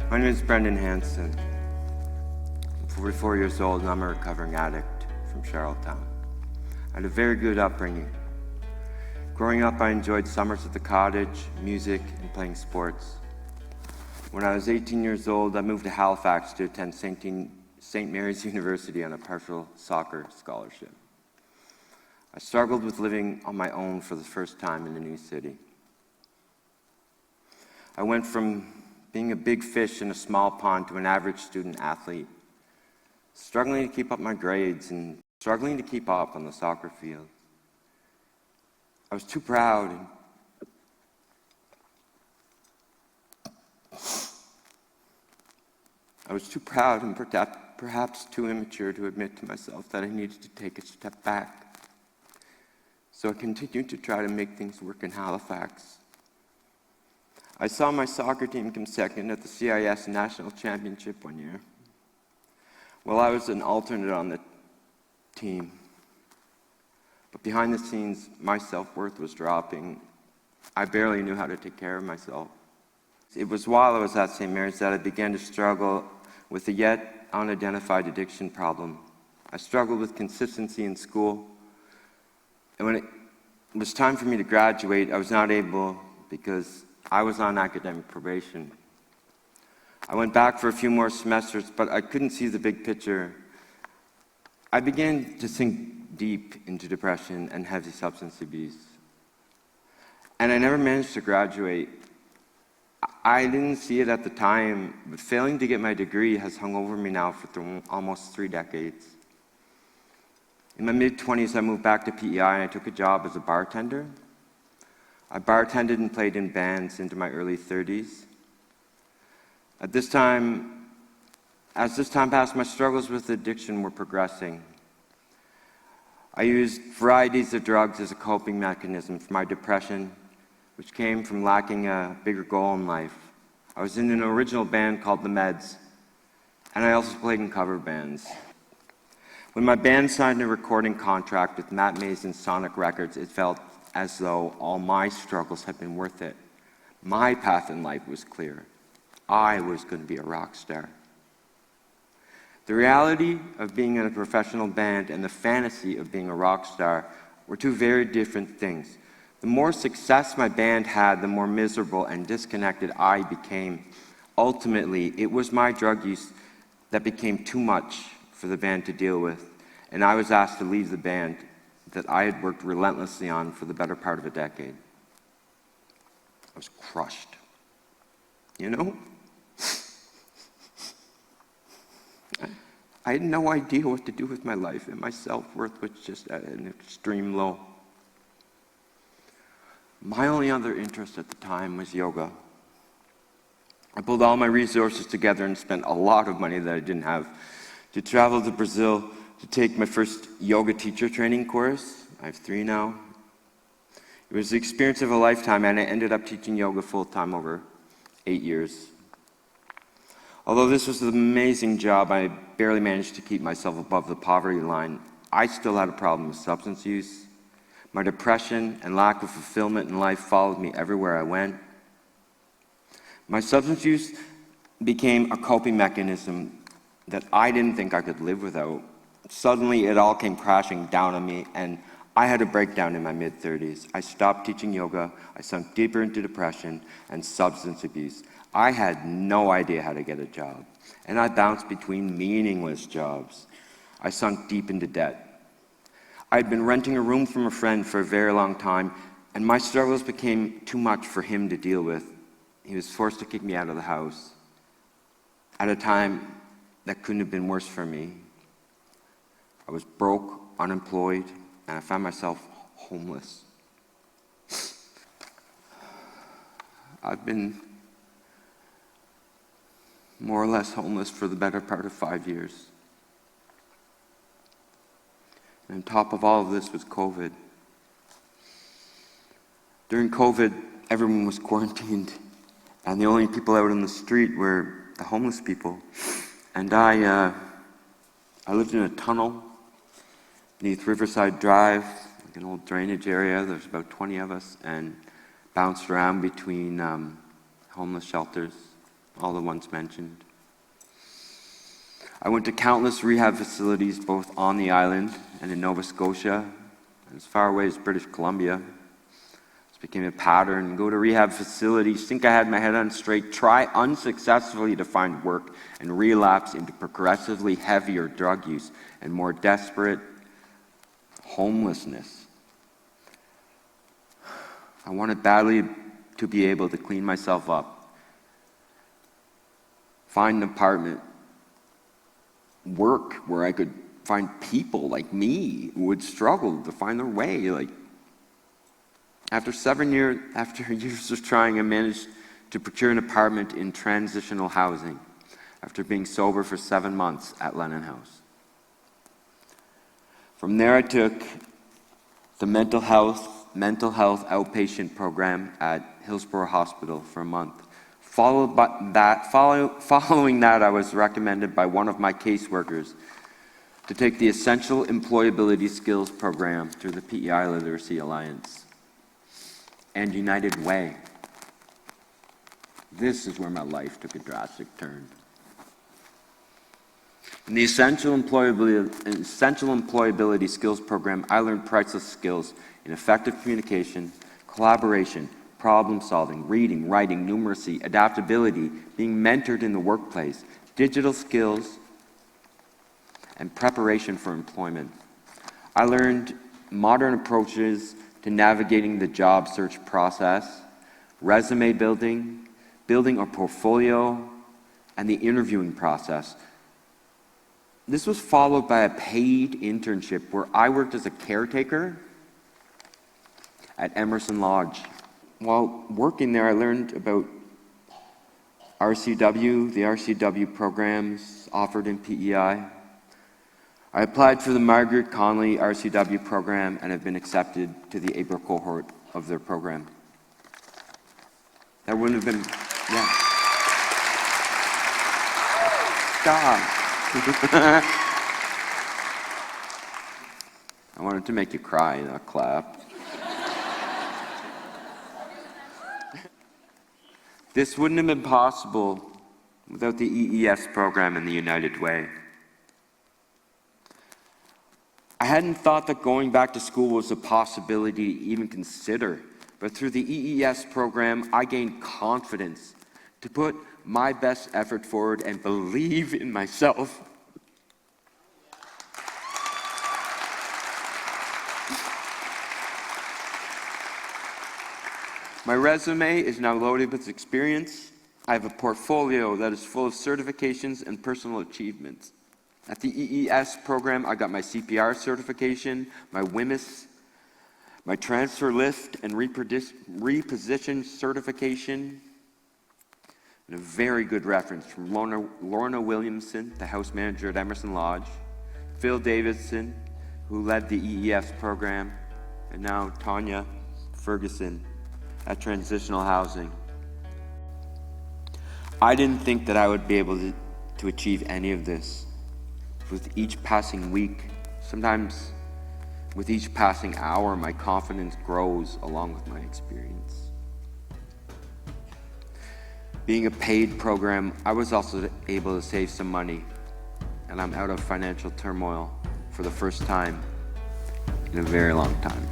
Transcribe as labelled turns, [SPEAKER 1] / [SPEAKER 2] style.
[SPEAKER 1] My name is Brendan Hansen. I'm 44 years old and I'm a recovering addict from Charlottetown. I had a very good upbringing. Growing up, I enjoyed summers at the cottage, music, and playing sports. When I was 18 years old, I moved to Halifax to attend St. Mary's University on a partial soccer scholarship. I struggled with living on my own for the first time in a new city. I went from being a big fish in a small pond to an average student athlete, struggling to keep up my grades and struggling to keep up on the soccer field. I was too proud and perhaps too immature to admit to myself that I needed to take a step back. So I continued to try to make things work in Halifax. I saw my soccer team come second at the CIS National Championship one year. Well, I was an alternate on the team. But behind the scenes, my self-worth was dropping. I barely knew how to take care of myself. It was while I was at St. Mary's that I began to struggle with a yet unidentified addiction problem. I struggled with consistency in school. And when it was time for me to graduate, I was not able because I was on academic probation. I went back for a few more semesters, but I couldn't see the big picture. I began to sink deep into depression and heavy substance abuse. And I never managed to graduate. I didn't see it at the time, but failing to get my degree has hung over me now for almost 3 decades. In my mid-20s, I moved back to PEI and I took a job as a bartender. I bartended and played in bands into my early 30s. As this time passed, my struggles with addiction were progressing. I used varieties of drugs as a coping mechanism for my depression, which came from lacking a bigger goal in life. I was in an original band called The Meds, and I also played in cover bands. When my band signed a recording contract with Matt Mason's Sonic Records, it felt as though all my struggles had been worth it. My path in life was clear. I was going to be a rock star. The reality of being in a professional band and the fantasy of being a rock star were two very different things. The more success my band had, the more miserable and disconnected I became. Ultimately, it was my drug use that became too much for the band to deal with, and I was asked to leave the band that I had worked relentlessly on for the better part of a decade. I was crushed. You know? I had no idea what to do with my life, and my self-worth was just at an extreme low. My only other interest at the time was yoga. I pulled all my resources together and spent a lot of money that I didn't have to travel to Brazil to take my first yoga teacher training course. I have 3 now. It was the experience of a lifetime, and I ended up teaching yoga full-time over 8 years. Although this was an amazing job, I barely managed to keep myself above the poverty line. I still had a problem with substance use. My depression and lack of fulfillment in life followed me everywhere I went. My substance use became a coping mechanism that I didn't think I could live without. Suddenly, it all came crashing down on me, and I had a breakdown in my mid-30s. I stopped teaching yoga, I sunk deeper into depression and substance abuse. I had no idea how to get a job, and I bounced between meaningless jobs. I sunk deep into debt. I had been renting a room from a friend for a very long time, and my struggles became too much for him to deal with. He was forced to kick me out of the house at a time that couldn't have been worse for me. I was broke, unemployed, and I found myself homeless. I've been more or less homeless for the better part of 5 years. And on top of all of this was COVID. During COVID, everyone was quarantined, and the only people out on the street were the homeless people. And I lived in a tunnel beneath Riverside Drive, like an old drainage area. There's about 20 of us, and bounced around between homeless shelters all the ones mentioned. I went to countless rehab facilities both on the island and in Nova Scotia, and as far away as British Columbia. This became a pattern. Go to rehab facilities, think I had my head on straight, try unsuccessfully to find work, and relapse into progressively heavier drug use and more desperate homelessness. I wanted badly to be able to clean myself up, find an apartment, work where I could find people like me who would struggle to find their way. After years of trying, I managed to procure an apartment in transitional housing after being sober for 7 months at Lennon House. From there, I took the mental health outpatient program at Hillsborough Hospital for a month. Following that, I was recommended by one of my caseworkers to take the Essential Employability Skills program through the PEI Literacy Alliance and United Way. This is where my life took a drastic turn. In the Essential Employability Skills program, I learned priceless skills in effective communication, collaboration, problem solving, reading, writing, numeracy, adaptability, being mentored in the workplace, digital skills, and preparation for employment. I learned modern approaches to navigating the job search process, resume building a portfolio, and the interviewing process. This was followed by a paid internship where I worked as a caretaker at Emerson Lodge. While working there, I learned about RCW, the RCW programs offered in PEI. I applied for the Margaret Conley RCW program and have been accepted to the April cohort of their program. That wouldn't have been, yeah. Stop. I wanted to make you cry, not clap. This wouldn't have been possible without the EES program and the United Way. I hadn't thought that going back to school was a possibility to even consider, but through the EES program, I gained confidence to put my best effort forward and believe in myself. My resume is now loaded with experience. I have a portfolio that is full of certifications and personal achievements. At the EES program, I got my CPR certification, my WHMIS, my transfer lift and reposition certification, and a very good reference from Lorna Williamson, the house manager at Emerson Lodge, Phil Davidson, who led the EES program, and now Tanya Ferguson at Transitional Housing. I didn't think that I would be able to achieve any of this. With each passing week, sometimes with each passing hour, my confidence grows along with my experience. Being a paid program, I was also able to save some money, and I'm out of financial turmoil for the first time in a very long time.